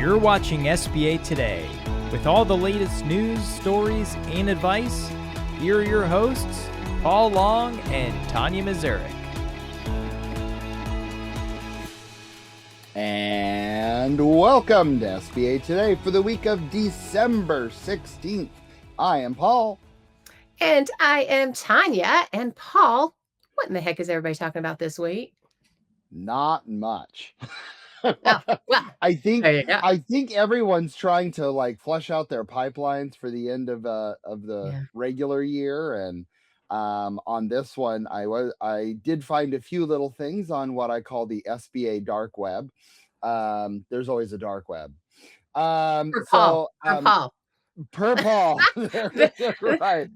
You're watching SBA Today. With all the latest news, stories, and advice, here are your hosts, Paul Long and Tonya Mazurek. And welcome to SBA Today for the week of December 16th. I am Paul. And I am Tonya. And Paul, what in the heck is everybody talking about this week? Not much. Oh, well, I think there you go. I think everyone's trying to flush out their pipelines for the end of the regular year, and on this one I did find a few little things on what I call the SBA Dark Web. There's always a dark web. For Paul. Per Paul. Right.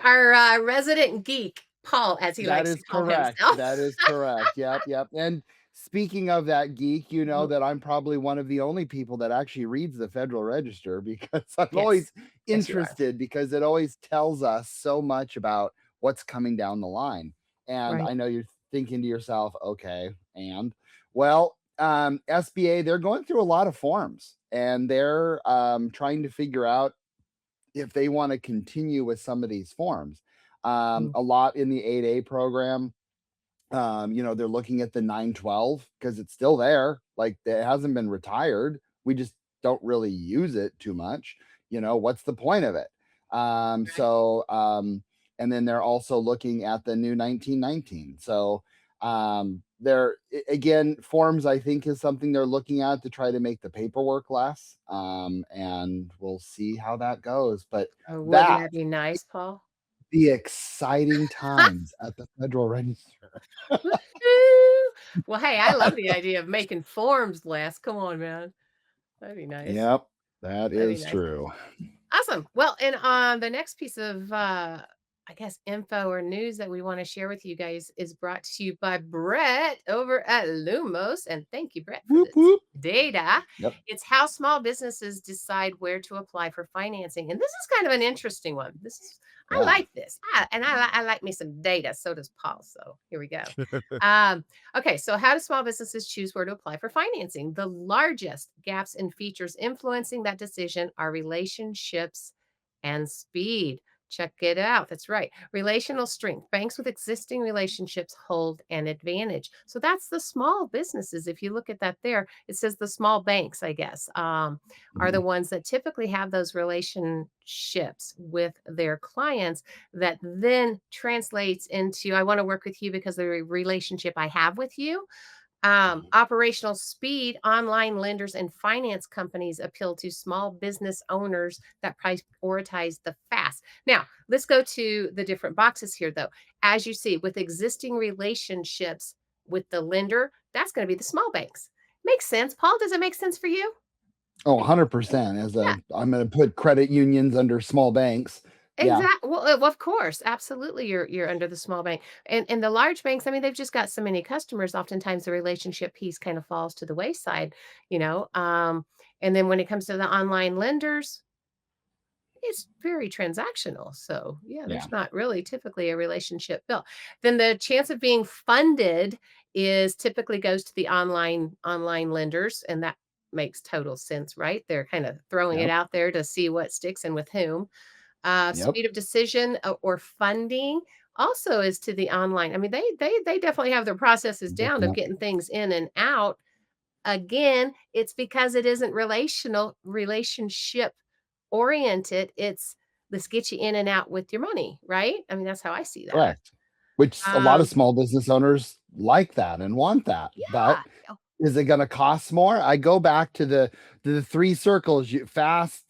Our resident geek, Paul, as he likes to call himself. That is correct. Yep. And speaking of that geek, you know that I'm probably one of the only people that actually reads the Federal Register, because I'm always interested, because it always tells us so much about what's coming down the line. And I know you're thinking to yourself, okay, and well, SBA, they're going through a lot of forms, and they're trying to figure out if they want to continue with some of these forms. A lot in the 8A program. They're looking at the 912 because it's still there. Like, it hasn't been retired. We just don't really use it too much. What's the point of it? And then they're also looking at the new 1919. So there again, forms, I think, is something they're looking at to try to make the paperwork less. And we'll see how that goes. But wouldn't that be nice, Paul? The exciting times at the Federal Register. Well, hey, I love the idea of making forms less. Come on, man. That'd be nice. Yep, that is true. Awesome. Well, and on the next piece of info or news that we want to share with you guys is brought to you by Brett over at Lumos. And thank you, Brett, for this data. Yep. It's how small businesses decide where to apply for financing. And this is kind of an interesting one. I like this. I like me some data. So does Paul. So here we go. Okay. So how do small businesses choose where to apply for financing? The largest gaps in features influencing that decision are relationships and speed. Check it out. That's right. Relational strength. Banks with existing relationships hold an advantage. So that's the small businesses. If you look at that there, it says the small banks, I guess, are the ones that typically have those relationships with their clients that then translates into, I want to work with you because of the relationship I have with you. Operational speed. Online lenders and finance companies appeal to small business owners that prioritize the fast. Now, let's go to the different boxes here, though. As you see, with existing relationships with the lender, that's going to be the small banks. Makes sense. Paul, does it make sense for you? Oh, 100%. I'm going to put credit unions under small banks. Exactly. Well, of course, absolutely. You're under the small bank, and the large banks. I mean, they've just got so many customers. Oftentimes, the relationship piece kind of falls to the wayside, And then when it comes to the online lenders, it's very transactional. So there's not really typically a relationship built. Then the chance of being funded is typically goes to the online lenders, and that makes total sense, right? They're kind of throwing it out there to see what sticks and with whom. Speed of decision or funding also is to the online. I mean, they definitely have their processes down of getting things in and out. Again, it's because it isn't relationship oriented. It's let's get you in and out with your money, right? I mean, that's how I see that. Correct. Which a lot of small business owners like that and want that. But is it going to cost more? I go back to the three circles: fast,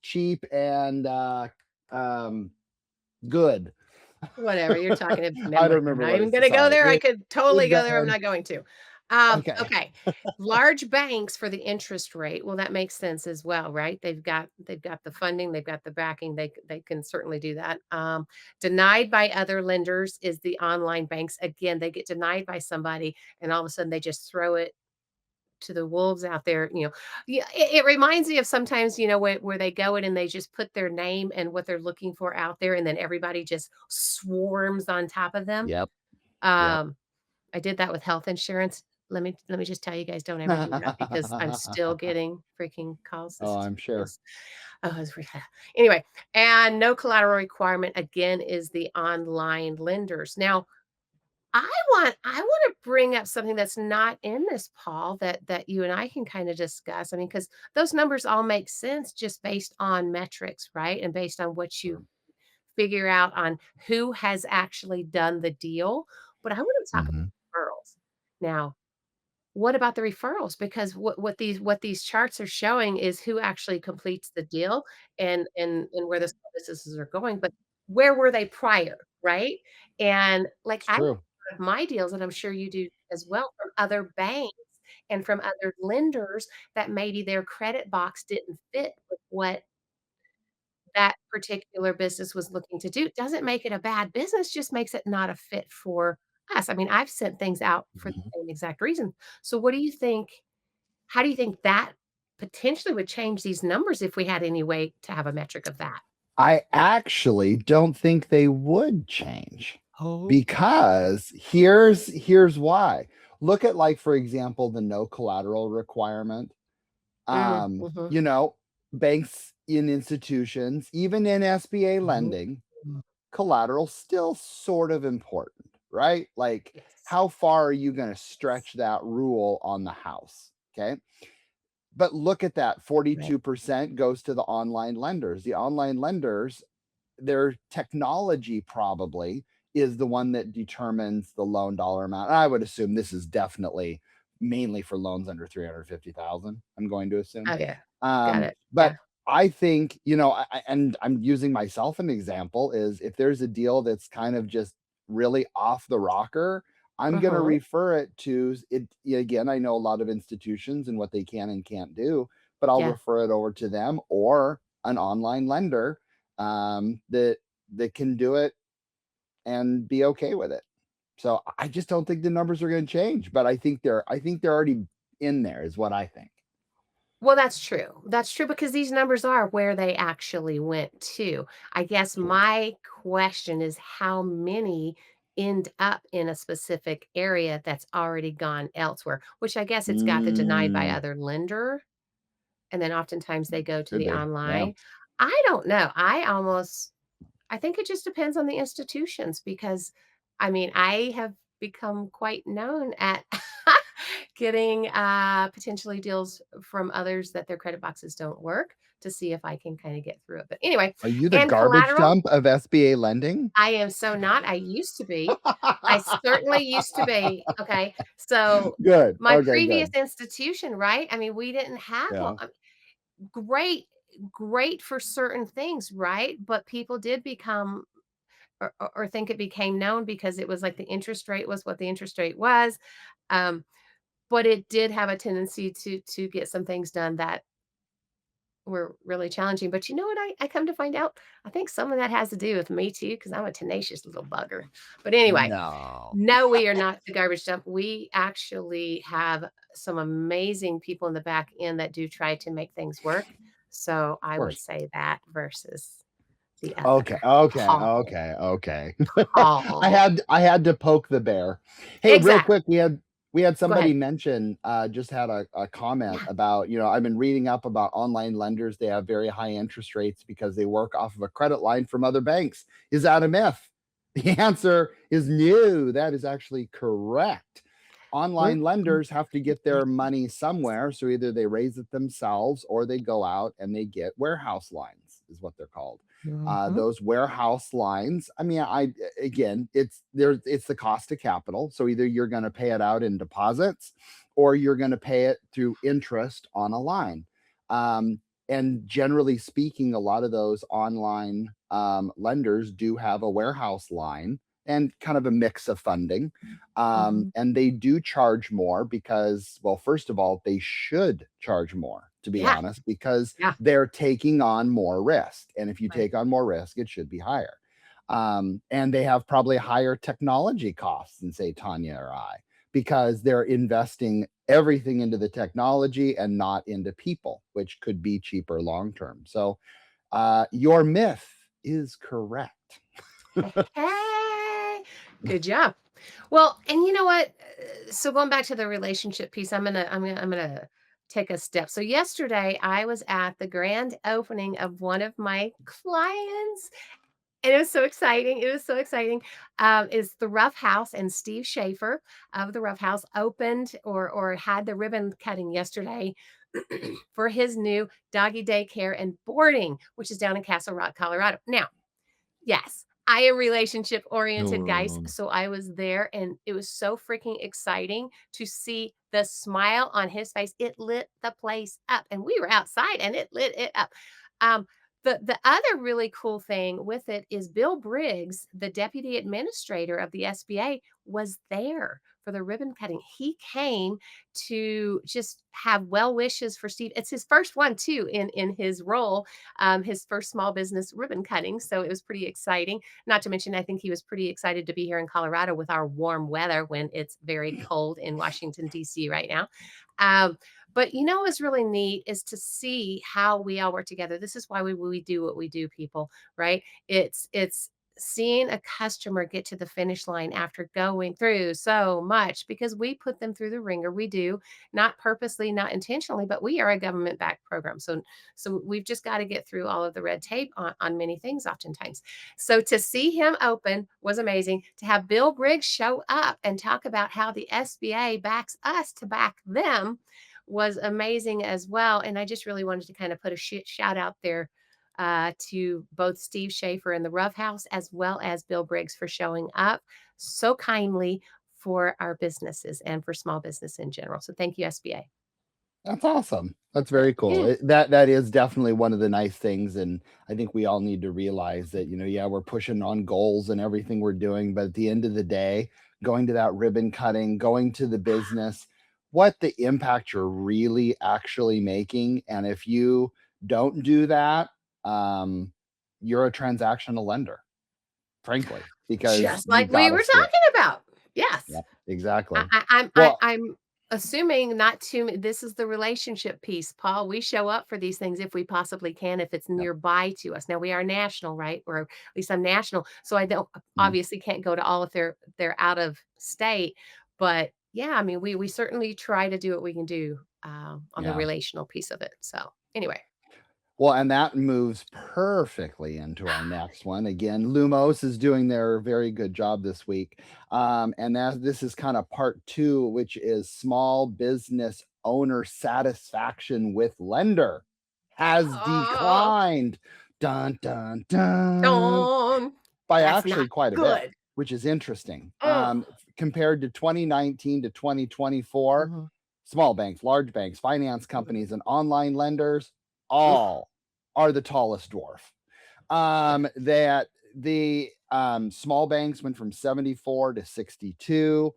cheap, and good. Whatever you're talking about. I don't remember. I'm not even going to go there. I could totally go there. I'm not going to. Okay. Large banks for the interest rate. Well, that makes sense as well, right? They've got the funding, they've got the backing. They can certainly do that. Denied by other lenders is the online banks. Again, they get denied by somebody, and all of a sudden they just throw it to the wolves out there. It reminds me of sometimes, where they go in and they just put their name and what they're looking for out there, and then everybody just swarms on top of them. Yep. I did that with health insurance. let me just tell you guys, don't ever do that because I'm still getting freaking calls. This Oh, is I'm sure. ridiculous. Anyway, and no collateral requirement again is the online lenders. Now, I want to bring up something that's not in this, Paul, that you and I can kind of discuss. I mean, because those numbers all make sense just based on metrics, right? And based on what you Sure. figure out on who has actually done the deal. But I want to talk about Mhm. referrals. Now, what about the referrals? Because what these charts are showing is who actually completes the deal and where the businesses are going, but where were they prior, right? And like It's I true. have my deals, and I'm sure you do as well, from other banks and from other lenders that maybe their credit box didn't fit with what that particular business was looking to do. Doesn't make it a bad business, just makes it not a fit for us. I mean, I've sent things out for the Mhm. same exact reason. So what do you think? How do you think that potentially would change these numbers if we had any way to have a metric of that? I actually don't think they would change Oh. because here's why. Look at, like, for example, the no collateral requirement. Mhm, You know, banks in institutions, even in SBA Mhm. lending, collateral still sort of important, right? Like, yes, how far are you going to stretch that rule on the house? Okay. But look at that, right, 42% goes to the online lenders. The online lenders, their technology probably is the one that determines the loan dollar amount. I would assume this is definitely mainly for loans under 350,000, I'm going to assume. oh, yeah, got it, But yeah, I think, and I'm using myself an example, is if there's a deal that's kind of just really off the rocker, I'm going to mhm, refer it to it. Again, I know a lot of institutions and what they can and can't do, but I'll yeah. refer it over to them or an online lender that can do it and be okay with it. So I just don't think the numbers are going to change, but I think they're already in there is what I think. Well, that's true. That's true because these numbers are where they actually went to. I guess Sure. my question is how many end up in a specific area that's already gone elsewhere, which I guess it's got the denied by Mm, other lender, and then oftentimes they go to could the be. Yeah. online. I don't know. I think it just depends on the institutions because, I mean, I have become quite known at getting, potentially deals from others that their credit boxes don't work to see if I can kinda get through it. But anyway, Are you the and garbage collateral, dump of SBA lending? I am so not. I used to be. I certainly used to be, okay? So, Good. my Okay, previous good. institution, right? I mean, we didn't have Yeah. great great for certain things, right? But people did become or think it became known because it was like the interest rate was what the interest rate was. Um, but it did have a tendency to get some things done that were really challenging. But you know what? I come to find out, I think some of that has to do with me too, because I'm a tenacious little bugger. But anyway, No. no, we are not the garbage dump. We actually have some amazing people in the back end that do try to make things work. So Of I would course. say that versus the Okay, other. okay, Paul. okay, okay. I Paul. had to poke the bear. Hey, real Exactly. quick, we had Go ahead. somebody mention, just had a comment Yeah. about, I've been reading up about online lenders. They have very high interest rates because they work off of a credit line from other banks. Is that a myth? The answer is no. That is actually correct. Ooh, Online ooh, lenders have to get yeah. their money somewhere, so either they raise it themselves or they go out and they get warehouse lines, is what they're called. Mhm. Those warehouse lines, I mean, again, it's the cost of capital. So either you're going to pay it out in deposits or you're going to pay it through interest on a line. Um, and generally speaking, a lot of those online lenders do have a warehouse line and kind of a mix of funding. Mhm. And they do charge more because, well, first of all, they should charge more, to be Yeah, honest, because yeah, they're taking on more risk. And if you right. take on more risk, it should be higher. And they have probably higher technology costs than, say, Tonya or I, because they're investing everything into the technology and not into people, which could be cheaper long term. So your myth is correct. Hey, good job. Well, and you know what? So going back to the relationship piece, I'm gonna take a step. So yesterday I was at the grand opening of one of my clients, and it was so exciting. It was so exciting. Is the Rough House, and Steve Schaefer of the Rough House opened or had the ribbon cutting yesterday for his new doggy daycare and boarding, which is down in Castle Rock, Colorado. Now, yes, I am relationship oriented, guys. Oh, So I was there and it was so freaking exciting to see the smile on his face. It lit the place up. And we were outside and it lit it up. Um, the other really cool thing with it is Bill Briggs, the deputy administrator of the SBA, was there for the ribbon cutting. He came to just have well wishes for Steve. It's his first one too in his role, his first small business ribbon cutting. So it was pretty exciting. Not to mention, I think he was pretty excited to be here in Colorado with our warm weather when it's very cold in Washington, D.C. right now. Um, but you know what's really neat is to see how we all work together. This is why we do what we do, people, right? It's seeing a customer get to the finish line after going through so much because we put them through the ringer. We do, not purposely, not intentionally, but we are a government backed program. So we've just got to get through all of the red tape on many things oftentimes. So to see him open was amazing. To have Bill Briggs show up and talk about how the SBA backs us to back them was amazing as well. And I just really wanted to kind of put a shout out there to both Steve Schaefer and the Rough House, as well as Bill Briggs for showing up so kindly for our businesses and for small business in general. So thank you, SBA. that's awesome. That's very cool. Yeah. That is definitely one of the nice things, and I think we all need to realize that, yeah, we're pushing on goals and everything we're doing, but at the end of the day, going to that ribbon cutting, going to the business, what the impact you're really actually making, and if you don't do that, um, you're a transactional lender, frankly, because Just you like we gotta were see it. talking about. Yes. Yeah, exactly. I Well, I'm assuming not too this is the relationship piece, Paul. We show up for these things if we possibly can, if it's yep. nearby to us. Now we are national, right? Or at least I'm national, so I don't Mhm. obviously can't go to all if they're out of state. But yeah, I mean, we certainly try to do what we can do on the Yeah. relational piece of it. So anyway, Well, and that moves perfectly into our next one. Again, Lumos is doing their very good job this week. And this is kind of part two, which is small business owner satisfaction with lender has oh, declined. Dun, dun, dun. Dawn, By that's actually not quite a bit, good. which is interesting. Oh, Compared to 2019 to 2024, mhm, small banks, large banks, finance companies, and online lenders mm, all are the tallest dwarf. That the small banks went from 74 to 62.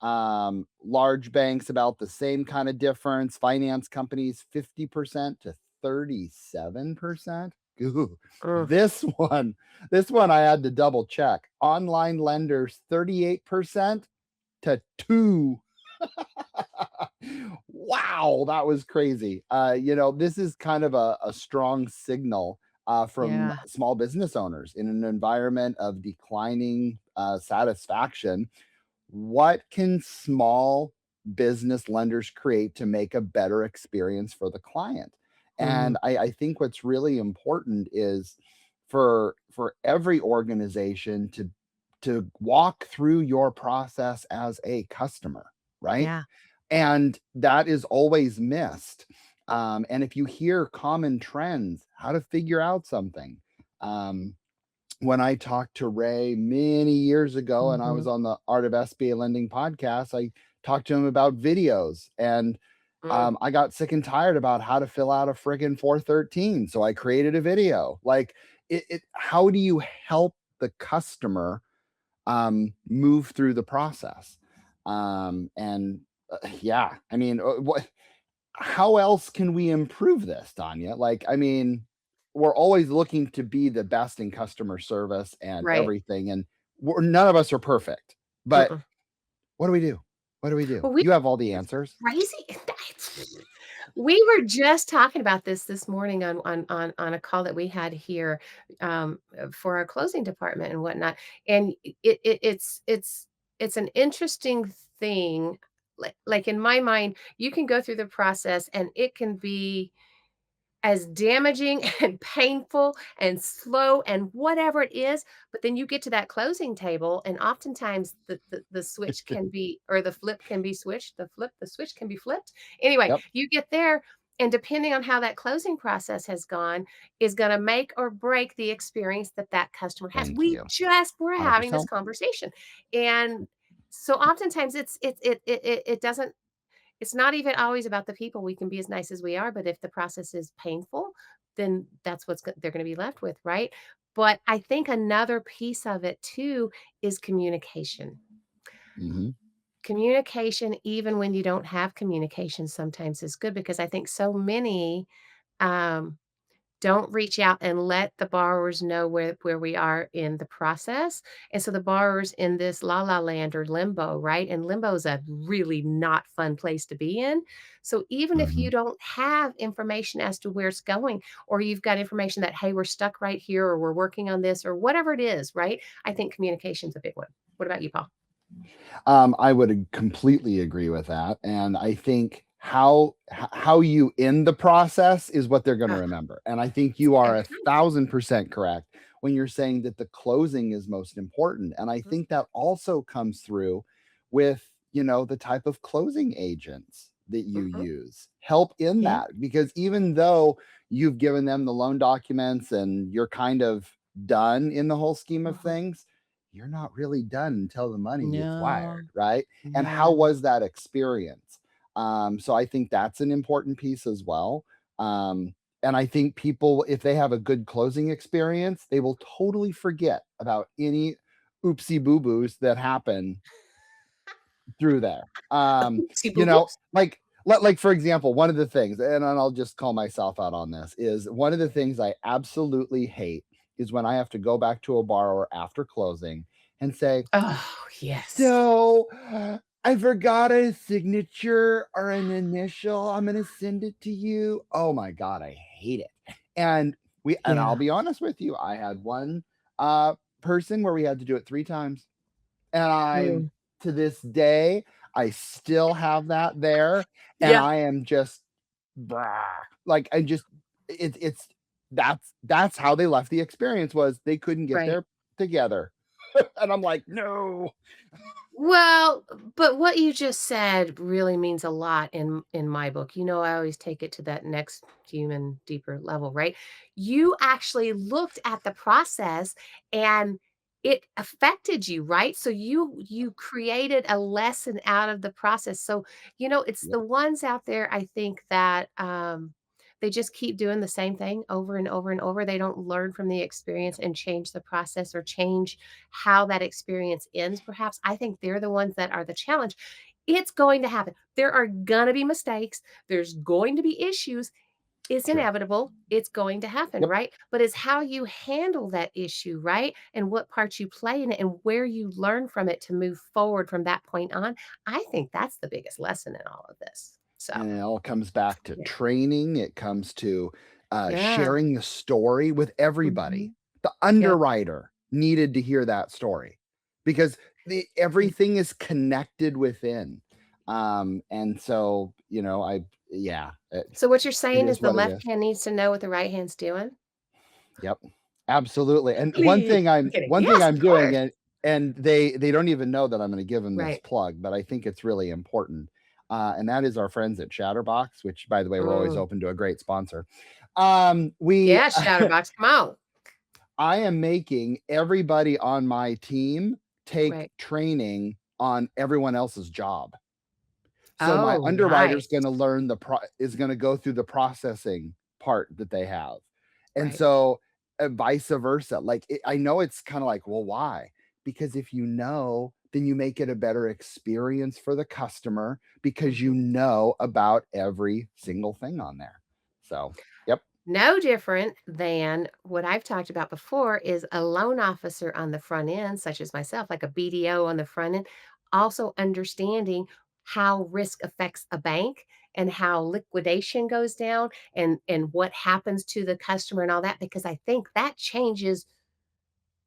Large banks about the same kind of difference. Finance companies 50% to 37%. Ooh, mm, this one, this one I had to double check. Online lenders 38% to 2. Wow, that was crazy. This is kind of a strong signal from yeah. small business owners in an environment of declining satisfaction. What can small business lenders create to make a better experience for the client? Mhm. And I think what's really important is for every organization to walk through your process as a customer, right? Yeah. And that is always missed. And if you hear common trends, how to figure out something. Um, when I talked to Ray many years ago, and I was Mhm. on the Art of SBA Lending podcast, I talked to him about videos, and Mm. I got sick and tired about how to fill out a friggin' 413. So I created a video. Like, how do you help the customer move through the process? And yeah, I mean, how else can we improve this, Tanya? Like, I mean, we're always looking to be the best in customer service and Right. everything, and none of us are perfect. But Mm-mm. what do we do? What do we do? Well, we You have all the answers. crazy. We were just talking about this morning on a call that we had here, for our closing department and whatnot, and it's it's an interesting thing. Like in my mind, you can go through the process and it can be as damaging and painful and slow and whatever it is, but then you get to that closing table and oftentimes the switch can be or the flip can be switched, the switch can be flipped. Anyway, Yep. you get there and depending on how that closing process has gone is going to make or break the experience that that customer has. Thank We you. just were having this 100%. conversation. And so oftentimes it doesn't it's not even always about the people. We can be as nice as we are, but if the process is painful, then that's they're going to be left with, right? But I think another piece of it too is communication. Hmm. Communication, even when you don't have communication, sometimes is good because I think so many um, don't reach out and let the borrowers know where we are in the process, and so the borrower's in this la la land or limbo, right? And limbo is a really not fun place to be in. So even if Hmm. you don't have information as to where it's going, or you've got information that, "Hey, we're stuck right here," or "We're working on this," or whatever it is, right? I think communication's a big one. What about you, Paul? I would completely agree with that, and I think how you end the process is what they're going to Ugh, remember. And I think you are every a time. thousand percent correct when you're saying that the closing is most important. And I Mhm, think that also comes through with the type of closing agents that you mhm. use help in Yeah, that because even though you've given them the loan documents and you're kind of done in the whole scheme of mhm. things, you're not really done until the money gets No, wired, right? And how no. was that experience? So I think that's an important piece as well. And I think people, if they have a good closing experience, they will totally forget about any oopsie boo boos that happen through there. Oopsie boo boos. Like for example, one of the things, and I'll just call myself out on this, is one of the things I absolutely hate is when I have to go back to a borrower after closing and say, Oh, yes. so I forgot a signature or an initial. I'm gonna send it to you. Oh my god, I hate it. And I'll Yeah. be honest with you, I had one person where we had to do it 3 times. And I'm Mm. to this day, I still have that there, and Yeah, I am just bah, like I just it's that's how they left the experience was they couldn't get right. their together. And I'm like, "No." Well, but what you just said really means a lot in my book. You know, I always take it to that next human deeper level, right? You actually looked at the process and it affected you, right? So you created a lesson out of the process. So, it's Yep, the ones out there I think that they just keep doing the same thing over and over and over. They don't learn from the experience and change the process or change how that experience ends, perhaps. I think they're the ones that are the challenge. It's going to happen. There are going to be mistakes. There's going to be issues. It's true. inevitable. It's going to happen, Yep. right? But it's how you handle that issue, right? And what part you play in it and where you learn from it to move forward from that point on. I think that's the biggest lesson in all of this. So, And it all comes back to yeah. training, it comes to, Yeah. sharing the story with everybody. Mhm. The Yep. underwriter needed to hear that story because Yeah. everything is connected within. And so, yeah, So what you're it saying is is the what it left is. hand needs to know what the right hand's doing? Yep, absolutely. And one Please. thing I'm I'm kidding. one thing Yes, I'm of doing, course. and they don't even know that I'm gonna give them this Right. plug, but I think it's really important, and that is our friends at Chatterbox, which, by the way, we're always Mm. open to a great sponsor. We Yeah, Shutterbox, come on. I am making everybody on my team take Right. training on everyone else's job. So my Oh, underwriter's nice. gonna learn is gonna go through the processing part that they have. And Right. so, vice versa. Like, I know it's kinda like, "Well, why?" Because if you know, then you make it a better experience for the customer because you Mhm. know about every single thing on there. So, yep. No different than what I've talked about before is a loan officer on the front end, such as myself, like a BDO on the front end, also understanding how risk affects a bank and how liquidation goes down and what happens to the customer and all that, because I think that changes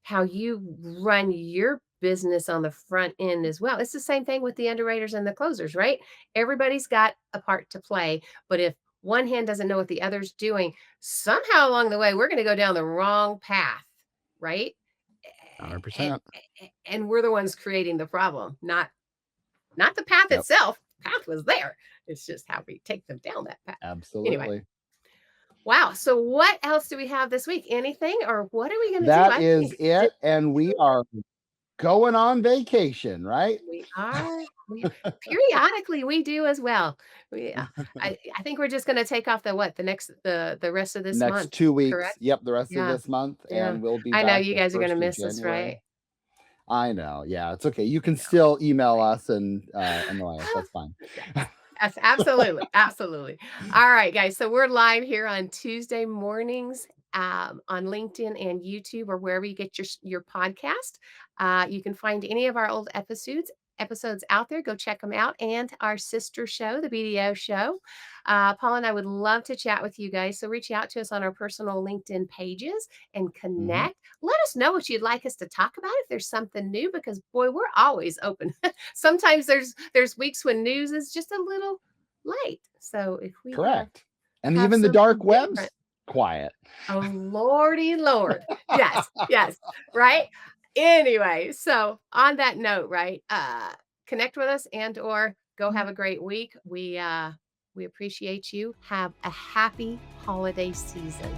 how you run your business on the front end as well. It's the same thing with the underwriters and the closers, right? Everybody's got a part to play, but if one hand doesn't know what the other's doing, somehow along the way, we're going to go down the wrong path, right? And 100%. and we're the ones creating the problem, not the path Yep. itself. The path was there. It's just how we take them down that path. Anyway, Absolutely. wow. So what else do we have this week? Anything, or what are we going to do? That is it. And we are going on vacation, right? We are. Periodically we do as well. I think we're just going to take off the rest of this Next month. 2 weeks. Correct? Yep, the rest of Yeah. this month, Yeah. and we'll be I know back you the guys are going to 1st of miss us, January. right? I know. Yeah, it's okay. You can still email us and annoy us. That's fine. Yes, absolutely. Absolutely. All right, guys. So we're live here on Tuesday mornings on LinkedIn and YouTube or wherever you get your podcast. You can find any of our old episodes out there. Go check them out. And our sister show, the BDO show. Paul and I would love to chat with you guys. So reach out to us on our personal LinkedIn pages and connect. Let us know what you'd like us to talk about if there's something new, because boy, we're always open. Sometimes there's weeks when news is just a little light. So if we Correct. And have even the something dark web's different. quiet. Oh, Lordy Lord. Yes, yes, right? Anyway, so on that note, right, connect with us or go have a great week. We appreciate you. Have a happy holiday season.